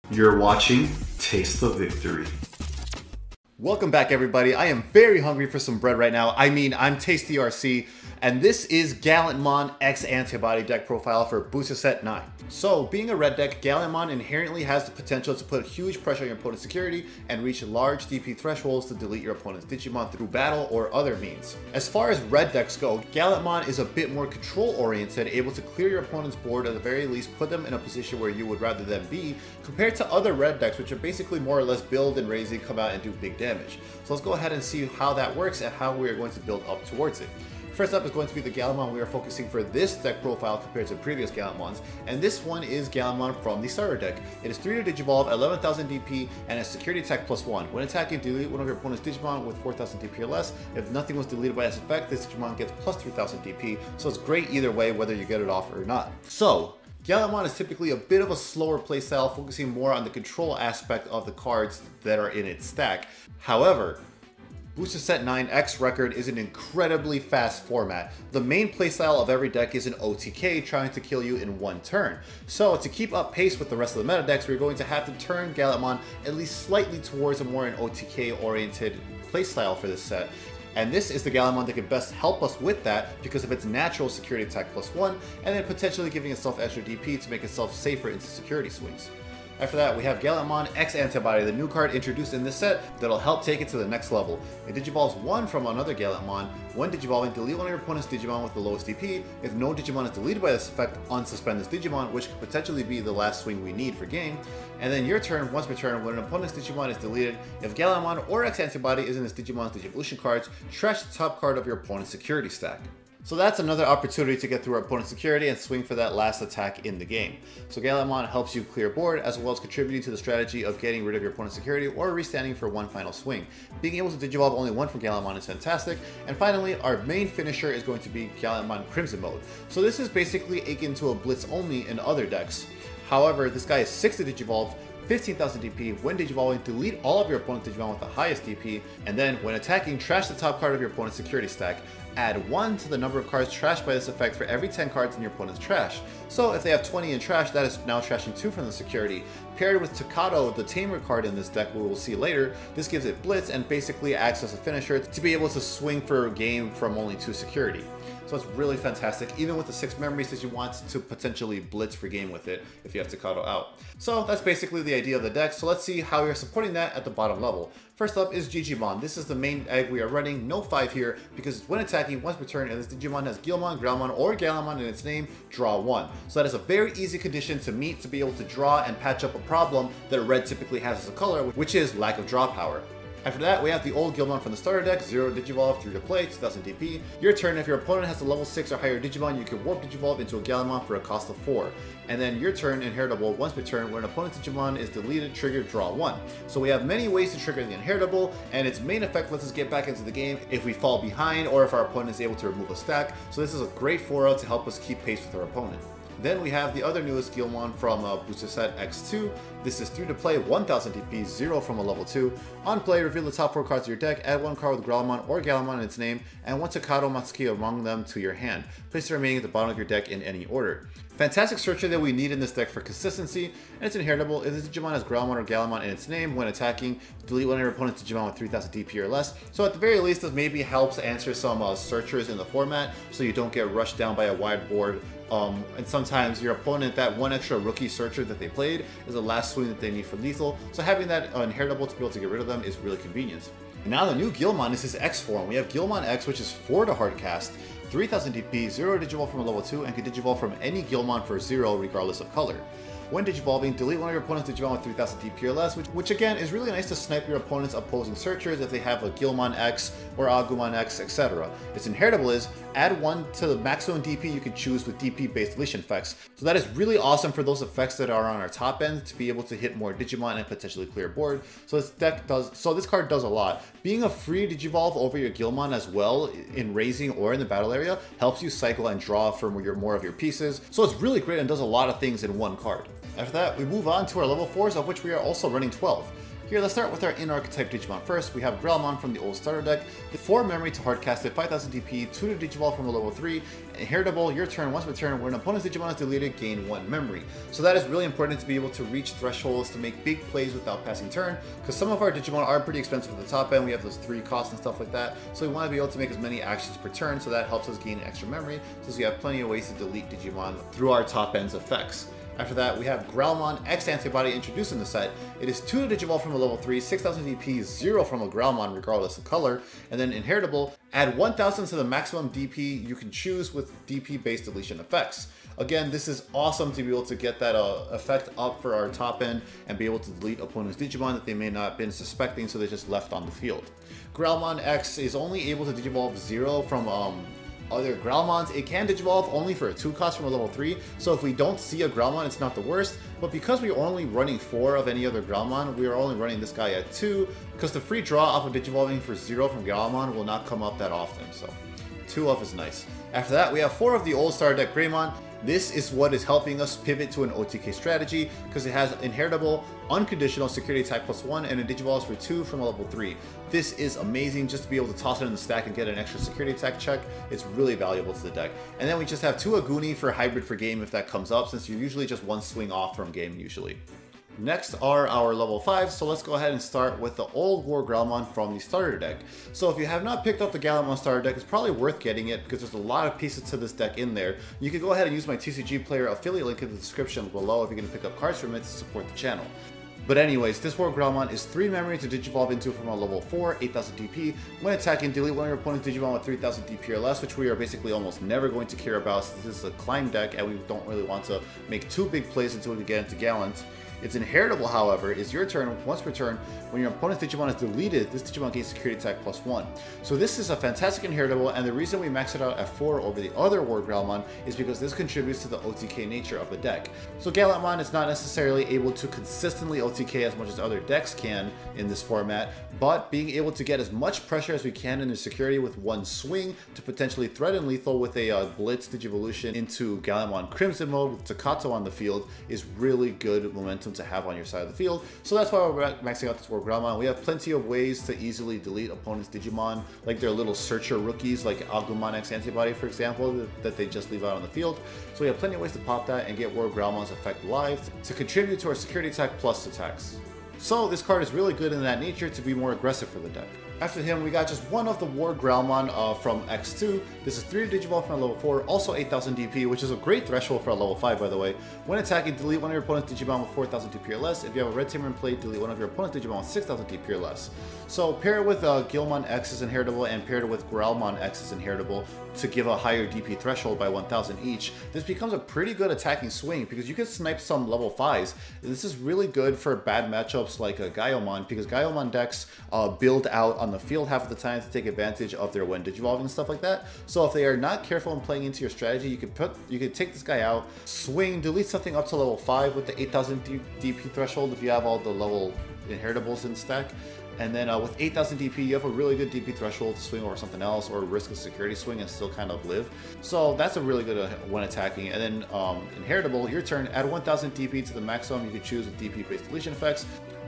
You're watching Taste the Victory. Welcome back, everybody. I am very hungry for some bread right now. I'm Tasty RC, and this is Gallantmon X Antibody deck profile for Booster Set 9. So, being a red deck, Gallantmon inherently has the potential to put huge pressure on your opponent's security and reach large DP thresholds to delete your opponent's Digimon through battle or other means. As far as red decks go, Gallantmon is a bit more control-oriented, able to clear your opponent's board, at the very least put them in a position where you would rather them be, compared to other red decks which are basically more or less build and raising, come out and do big damage. So let's go ahead and see how that works and how we are going to build up towards it. First up is going to be the Gallantmon we are focusing for this deck profile compared to previous Gallantmons, and this one is Gallantmon from the starter deck. It is 3 to Digivolve, 11,000 DP, and has security attack +1. When attacking, delete one of your opponent's Digimon with 4,000 DP or less. If nothing was deleted by this effect, this Digimon gets plus 3,000 DP, so it's great either way whether you get it off or not. So, Gallantmon is typically a bit of a slower playstyle, focusing more on the control aspect of the cards that are in its stack. However, Booster Set 9 X Record is an incredibly fast format. The main playstyle of every deck is an OTK trying to kill you in one turn. So to keep up pace with the rest of the meta decks, we're going to have to turn Gallantmon at least slightly towards a more an OTK oriented playstyle for this set. And this is the Gallantmon that can best help us with that because of its natural security attack +1, and then potentially giving itself extra DP to make itself safer into security swings. After that, we have Gallantmon X Antibody, the new card introduced in this set that'll help take it to the next level. It digivolves one from another Gallantmon. When digivolving, delete one of your opponent's Digimon with the lowest DP. If no Digimon is deleted by this effect, unsuspend this Digimon, which could potentially be the last swing we need for game. And then your turn, once per turn, when an opponent's Digimon is deleted, if Gallantmon or X Antibody is in this Digimon's Digivolution cards, trash the top card of your opponent's security stack. So that's another opportunity to get through our opponent's security and swing for that last attack in the game. So Gallantmon helps you clear board, as well as contributing to the strategy of getting rid of your opponent's security or restanding for one final swing. Being able to digivolve only one from Gallantmon is fantastic. And finally, our main finisher is going to be Gallantmon Crimson Mode. So this is basically akin to a Blitz only in other decks. However, this guy is 6 to digivolve, 15,000 DP. When digivolving, delete all of your opponent's Digimon with the highest DP, and then when attacking, trash the top card of your opponent's security stack. Add 1 to the number of cards trashed by this effect for every 10 cards in your opponent's trash. So if they have 20 in trash, that is now trashing 2 from the security. Paired with Takato, the Tamer card in this deck we will see later, this gives it Blitz and basically acts as a finisher to be able to swing for a game from only 2 security. So it's really fantastic, even with the 6 memories that you want to potentially blitz for game with it if you have Takato out. So that's basically the idea of the deck, so let's see how we are supporting that at the bottom level. First up is Gigimon. This is the main egg we are running, no 5 here, because when attacking once per turn and this Digimon has Guilmon, Growlmon, or Gallantmon in its name, draw 1. So that is a very easy condition to meet to be able to draw and patch up a problem that red typically has as a color, which is lack of draw power. After that, we have the old Guilmon from the starter deck, 0 Digivolve, 3 to play, 2000 DP. Your turn, if your opponent has a level 6 or higher Digimon, you can warp Digivolve into a Gallantmon for a cost of 4. And then your turn, inheritable, once per turn, when an opponent's Digimon is deleted, trigger, draw 1. So we have many ways to trigger the inheritable, and its main effect lets us get back into the game if we fall behind or if our opponent is able to remove a stack. So this is a great 4-out to help us keep pace with our opponent. Then we have the other newest Guilmon from Booster Set X2. This is 3 to play, 1000 DP, 0 from a level 2. On play, reveal the top 4 cards of your deck, add 1 card with Growlmon or Gallantmon in its name, and 1 Takato Matsuki among them to your hand. Place the remaining at the bottom of your deck in any order. Fantastic searcher that we need in this deck for consistency, and it's inheritable. If this Digimon has Growlmon or Gallantmon in its name, when attacking, delete one of your opponent's Digimon with 3000 DP or less. So at the very least, this maybe helps answer some searchers in the format, so you don't get rushed down by a wide board. And sometimes your opponent, that one extra rookie searcher that they played, is the last swing that they need for lethal. So having that inheritable to be able to get rid of them is really convenient. And now the new Guilmon is his X form. We have Guilmon X, which is 4 to hardcast, 3000 DP, 0 Digivolve from a level 2, and can Digivolve from any Guilmon for 0 regardless of color. When Digivolving, delete one of your opponent's Digimon with 3000 DP or less, which again is really nice to snipe your opponent's opposing searchers if they have a Guilmon X or Agunimon X, etc. Its inheritable is add 1 to the maximum DP you can choose with DP based deletion effects. So that is really awesome for those effects that are on our top end to be able to hit more Digimon and potentially clear board. So this card does a lot. Being a free Digivolve over your Guilmon as well in raising or in the battle area helps you cycle and draw for more of your pieces. So it's really great and does a lot of things in one card. After that, we move on to our level 4s, of which we are also running 12. Here, let's start with our in-archetype Digimon first. We have Growlmon from the old starter deck, the 4 memory to hardcast it, 5000 DP, 2 to Digivolve from a level 3, inheritable, your turn, once per turn, when an opponent's Digimon is deleted, gain 1 memory. So that is really important to be able to reach thresholds to make big plays without passing turn, because some of our Digimon are pretty expensive at the top end. We have those 3 costs and stuff like that, so we want to be able to make as many actions per turn, so that helps us gain extra memory, since we have plenty of ways to delete Digimon through our top end's effects. After that, we have Growlmon X Antibody introduced in the set. It is 2 to Digivolve from a level 3, 6000 DP, 0 from a Growlmon regardless of color, and then inheritable, add 1000 to the maximum DP you can choose with DP based deletion effects. Again, this is awesome to be able to get that effect up for our top end and be able to delete opponents' Digimon that they may not have been suspecting, so they're just left on the field. Growlmon X is only able to Digivolve 0 from other Growlmons. It can Digivolve only for a 2 cost from a level 3, so if we don't see a Growlmon, it's not the worst, but because we're only running 4 of any other Growlmon, we are only running this guy at 2, because the free draw off of Digivolving for 0 from Growlmon will not come up that often, so 2 off is nice. After that, we have 4 of the old star deck Greymon. This is what is helping us pivot to an OTK strategy, because it has inheritable, unconditional security attack +1, and it Digivolves for 2 from a level 3. This is amazing just to be able to toss it in the stack and get an extra security attack check. It's really valuable to the deck. And then we just have 2 Aguni for hybrid for game if that comes up, since you're usually just 1 swing off from game usually. Next are our level 5s, so let's go ahead and start with the old WarGrowlmon from the starter deck. So if you have not picked up the Gallantmon starter deck, it's probably worth getting it because there's a lot of pieces to this deck in there. You can go ahead and use my TCG player affiliate link in the description below if you're going to pick up cards from it to support the channel. But anyways, this WarGrowlmon is 3 memory to Digivolve into from a level 4, 8000 DP. When attacking, delete one of your opponent's Digimon with 3000 DP or less, which we are basically almost never going to care about since this is a climb deck and we don't really want to make 2 big plays until we get into Gallant. Its inheritable, however, is your turn, once per turn, when your opponent's Digimon is deleted, this Digimon gains security attack +1. So this is a fantastic inheritable, and the reason we max it out at 4 over the other WarGrowlmon is because this contributes to the OTK nature of the deck. So Gallantmon is not necessarily able to consistently OTK as much as other decks can in this format, but being able to get as much pressure as we can in the security with 1 swing to potentially threaten lethal with a Blitz Digivolution into Gallantmon Crimson mode with Takato on the field is really good momentum to have on your side of the field. So that's why we're maxing out this WarGrowlmon. We have plenty of ways to easily delete opponents' Digimon, like their little searcher rookies, like Agunimon X Antibody, for example, that they just leave out on the field. So we have plenty of ways to pop that and get WarGrowlmon's effect live to contribute to our security attack plus attacks. So this card is really good in that nature to be more aggressive for the deck. After him, we got just 1 of the WarGrowlmon from X2. This is 3 Digivolve from a level 4, also 8000 DP, which is a great threshold for a level 5, by the way. When attacking, delete one of your opponent's Digimon with 4000 DP or less. If you have a red tamer in play, delete one of your opponent's Digimon with 6000 DP or less. So pair it with Guilmon X is inheritable and paired it with Growlmon X is inheritable to give a higher DP threshold by 1000 each. This becomes a pretty good attacking swing because you can snipe some level 5s. This is really good for bad matchups like Guilmon, because Guilmon decks build out on the field half of the time to take advantage of their when Digivolving and stuff like that. So if they are not careful in playing into your strategy, you could take this guy out, swing, delete something up to level 5 with the 8000 DP threshold if you have all the level inheritables in stack. And then with 8000 DP, you have a really good DP threshold to swing over something else or risk a security swing and still kind of live. So that's a really good when attacking. And then inheritable, your turn, add 1000 DP to the maximum you can choose with DP based deletion effects,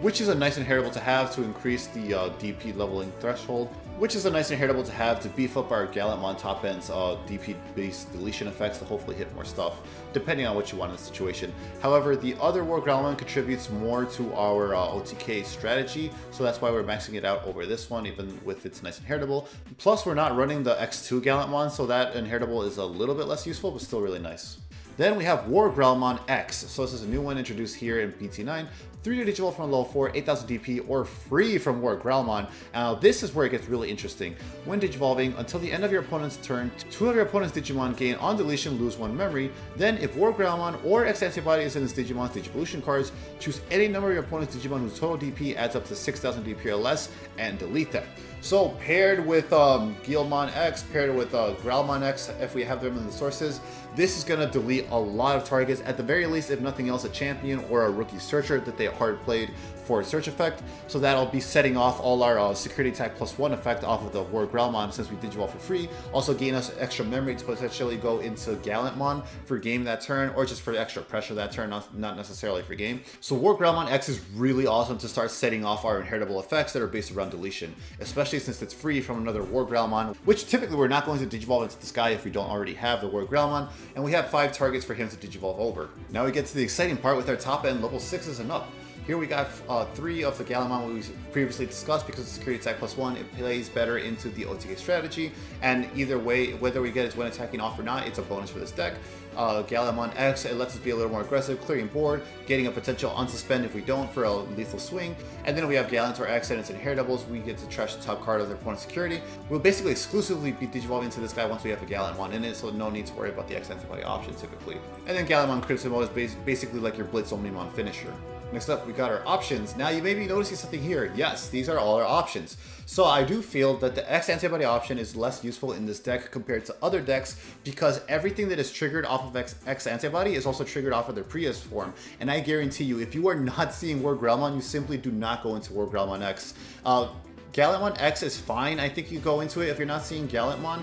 which is a nice inheritable to have to increase the DP leveling threshold, which is a nice inheritable to have to beef up our Gallantmon top end's DP-based deletion effects to hopefully hit more stuff, depending on what you want in the situation. However, the other WarGrowlmon contributes more to our OTK strategy, so that's why we're maxing it out over this one, even with its nice inheritable. Plus, we're not running the X2 Gallantmon, so that inheritable is a little bit less useful, but still really nice. Then we have WarGrowlmon X. So this is a new one introduced here in BT9. 3 to Digivolve from level 4, 8000 DP, or free from WarGrowlmon. Now this is where it gets really interesting. When Digivolving, until the end of your opponent's turn, 2 of your opponent's Digimon gain on deletion lose 1 memory. Then if WarGrowlmon or X Antibody is in this Digimon's Digivolution cards, choose any number of your opponent's Digimon whose total DP adds up to 6000 DP or less and delete them. So paired with Guilmon X, paired with Growlmon X, if we have them in the sources, this is going to delete a lot of targets, at the very least, if nothing else, a champion or a rookie searcher that they hard played for a search effect. So that'll be setting off all our security attack +1 effect off of the WarGrowlmon since we Digivolve for free. Also gain us extra memory to potentially go into Gallantmon for game that turn, or just for extra pressure that turn, not necessarily for game. So WarGrowlmon X is really awesome to start setting off our inheritable effects that are based around deletion, especially since it's free from another WarGrowlmon, which typically we're not going to Digivolve into this guy if we don't already have the WarGrowlmon, and we have 5 targets for him to Digivolve over. Now we get to the exciting part with our top end level 6s and up. Here we got 3 of the Gallantmon we previously discussed. Because of security attack +1, it plays better into the OTK strategy, and either way, whether we get it when attacking off or not, it's a bonus for this deck. Gallantmon X, it lets us be a little more aggressive, clearing board, getting a potential unsuspend if we don't for a lethal swing. And then we have Gallantor X and its inheritables. We get to trash the top card of their opponent's security. We'll basically exclusively be Digivolving into this guy once we have a Gallantmon in it, so no need to worry about the X Antibody option typically. And then Gallantmon Crimson Mode is basically like your Blitz Omnimon finisher. Next up, we got our options. Now you may be noticing something here. Yes, these are all our options. So I do feel that the X Antibody option is less useful in this deck compared to other decks, because everything that is triggered off of X Antibody is also triggered off of their previous form. And I guarantee you, if you are not seeing WarGrowlmon, you simply do not go into WarGrowlmon X. Gallantmon X is fine. I think you go into it if you're not seeing Gallantmon,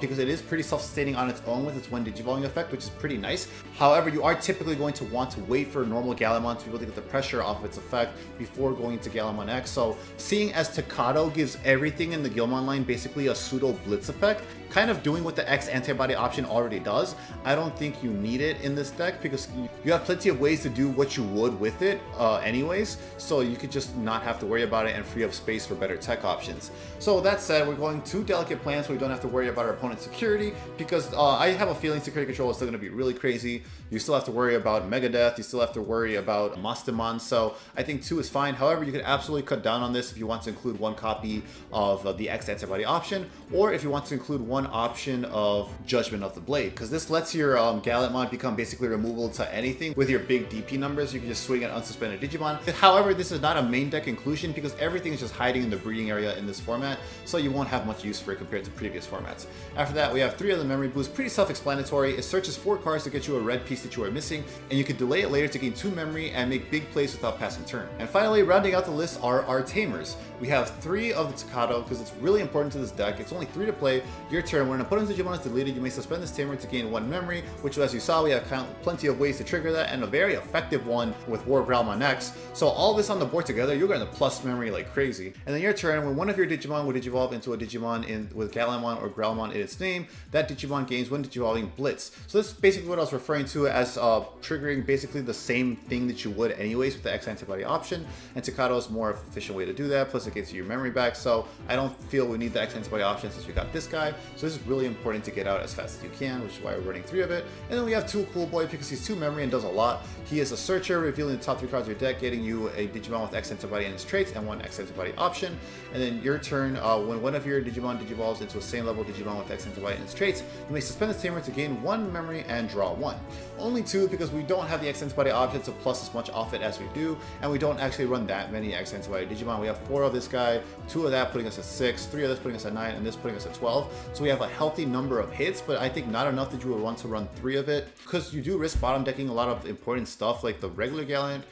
because it is pretty self-sustaining on its own with its one Digivolving effect, which is pretty nice. However, you are typically going to want to wait for normal Gallantmon to be able to get the pressure off of its effect before going to Gallantmon X. So seeing as Takato gives everything in the Guilmon line basically a pseudo blitz effect, kind of doing what the X Antibody option already does, I don't think you need it in this deck, because you have plenty of ways to do what you would with it anyways, so you could just not have to worry about it and free up space for better tech options. So that said, we're going 2 delicate plans so we don't have to worry about our opponent's security, because I have a feeling security control is still going to be really crazy. You still have to worry about Megadeth, you still have to worry about Mastemon, so I think 2 is fine. However, you could absolutely cut down on this if you want to include 1 copy of the X Antibody option, or if you want to include 1 option of Judgment of the Blade, because this lets your Gallantmon become basically removable to anything with your big DP numbers. You can just swing an unsuspended Digimon. However, this is not a main deck inclusion because everything is just hiding in the breeding area in this format, so you won't have much use for it compared to previous formats. After that, we have 3 other memory boosts, pretty self-explanatory. It searches 4 cards to get you a red piece that you are missing, and you can delay it later to gain 2 memory and make big plays without passing turn. And finally, rounding out the list are our Tamers. We have 3 of the Takato because it's really important to this deck. It's only 3 to play. Your turn, when an opponent's Digimon is deleted, you may suspend this Tamer to gain 1 memory, which, as you saw, we have plenty of ways to trigger that, and a very effective one with WarGrowlmon X. So all this on the board together, you're going to plus memory like crazy. And then your turn, when one of your Digimon would Digivolve into a Digimon with Gallantmon or Growlmon in its name, that Digimon gains when Digivolving Blitz. So this is basically what I was referring to as triggering basically the same thing that you would anyways with the X Antibody option, and Takato is more efficient way to do that, plus it gets you your memory back, so I don't feel we need the X Antibody option since we got this guy. So this is really important to get out as fast as you can, which is why we're running 3 of it. And then we have 2 Cool Boy because he's 2 memory and does a lot. He is a searcher, revealing the top 3 cards of your deck, getting you a Digimon with X Antibody and its traits and 1 X Antibody option. And then your turn, when one of your Digimon Digivolves into a same level Digimon with X Antibody and its traits, you may suspend this Tamer to gain 1 memory and draw 1. Only 2 because we don't have the X Antibody option to plus as much off it as we do, and we don't actually run that many X Antibody Digimon. We have 4 of this guy, 2 of that putting us at 6, 3 of this putting us at 9, and this putting us at 12. So we have a healthy number of hits, but I think not enough that you would want to run 3 of it, because you do risk bottom decking a lot of important stuff like the regular Gallant,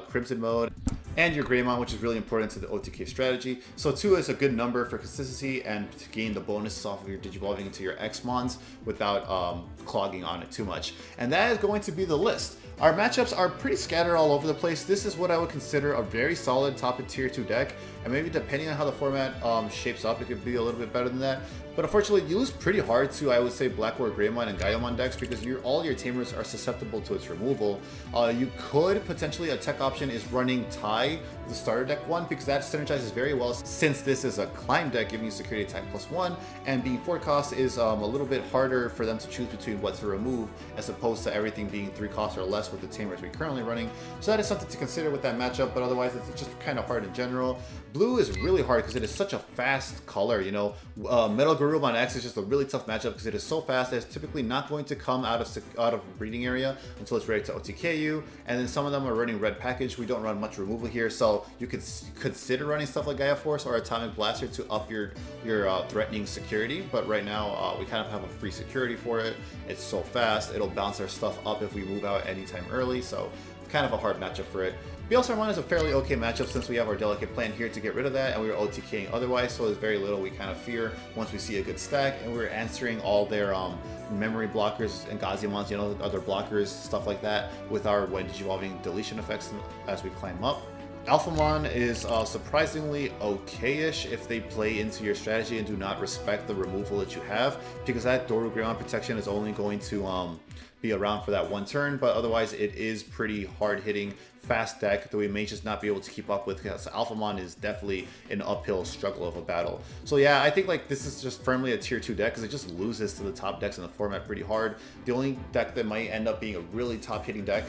Crimson Mode, and your Greymon, which is really important to the OTK strategy. So 2 is a good number for consistency and to gain the bonuses off of your Digivolving into your X-Mons without clogging on it too much. And that is going to be the list. Our matchups are pretty scattered all over the place. This is what I would consider a very solid top of tier 2 deck, and maybe depending on how the format shapes up, it could be a little bit better than that. But unfortunately, you lose pretty hard to, I would say, Black WarGrowlmon and Guilmon decks because all your Tamers are susceptible to its removal. You could potentially, a tech option is running Tai, the starter deck one, because that synergizes very well since this is a climb deck giving you security attack +1, and being 4 cost is a little bit harder for them to choose between what to remove as opposed to everything being 3 costs or less with the tamers we're currently running. So that is something to consider with that matchup, but otherwise it's just kind of hard in general. Blue is really hard because it is such a fast color, you know. Metal Guilmon X is just a really tough matchup because it is so fast that it's typically not going to come out of breeding area until it's ready to OTK you. And then some of them are running red package. We don't run much removal here, so you could consider running stuff like Gaia Force or Atomic Blaster to up your threatening security. But right now we kind of have a free security for it. It's so fast, it'll bounce our stuff up if we move out anytime early, so kind of a hard matchup for it. BL1 is a fairly okay matchup since we have our delicate plan here to get rid of that, and we were OTKing otherwise, so there's very little we kind of fear once we see a good stack, and we're answering all their memory blockers and Gazimons, you know, other blockers, stuff like that, with our when digivolving deletion effects as we climb up. Alphamon is surprisingly okay-ish if they play into your strategy and do not respect the removal that you have, because that Greymon protection is only going to be around for that one turn, but otherwise it is pretty hard-hitting, fast deck that we may just not be able to keep up with, because Alphamon is definitely an uphill struggle of a battle. So yeah, I think like this is just firmly a tier 2 deck because it just loses to the top decks in the format pretty hard. The only deck that might end up being a really top hitting deck,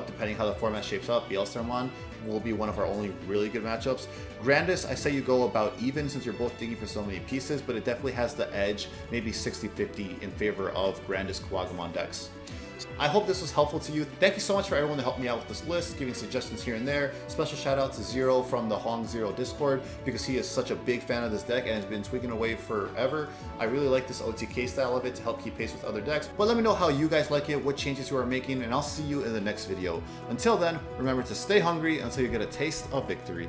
depending how the format shapes up, BL1 will be one of our only really good matchups. Grandis, I say you go about even since you're both digging for so many pieces, but it definitely has the edge, maybe 60-50 in favor of Grandis Quagamon decks. I hope this was helpful to you. Thank you so much for everyone that helped me out with this list, giving suggestions here and there. Special shout out to Zero from the Hong Zero Discord because he is such a big fan of this deck and has been tweaking away forever. I really like this OTK style of it to help keep pace with other decks. But let me know how you guys like it, what changes you are making, and I'll see you in the next video. Until then, remember to stay hungry until you get a taste of victory.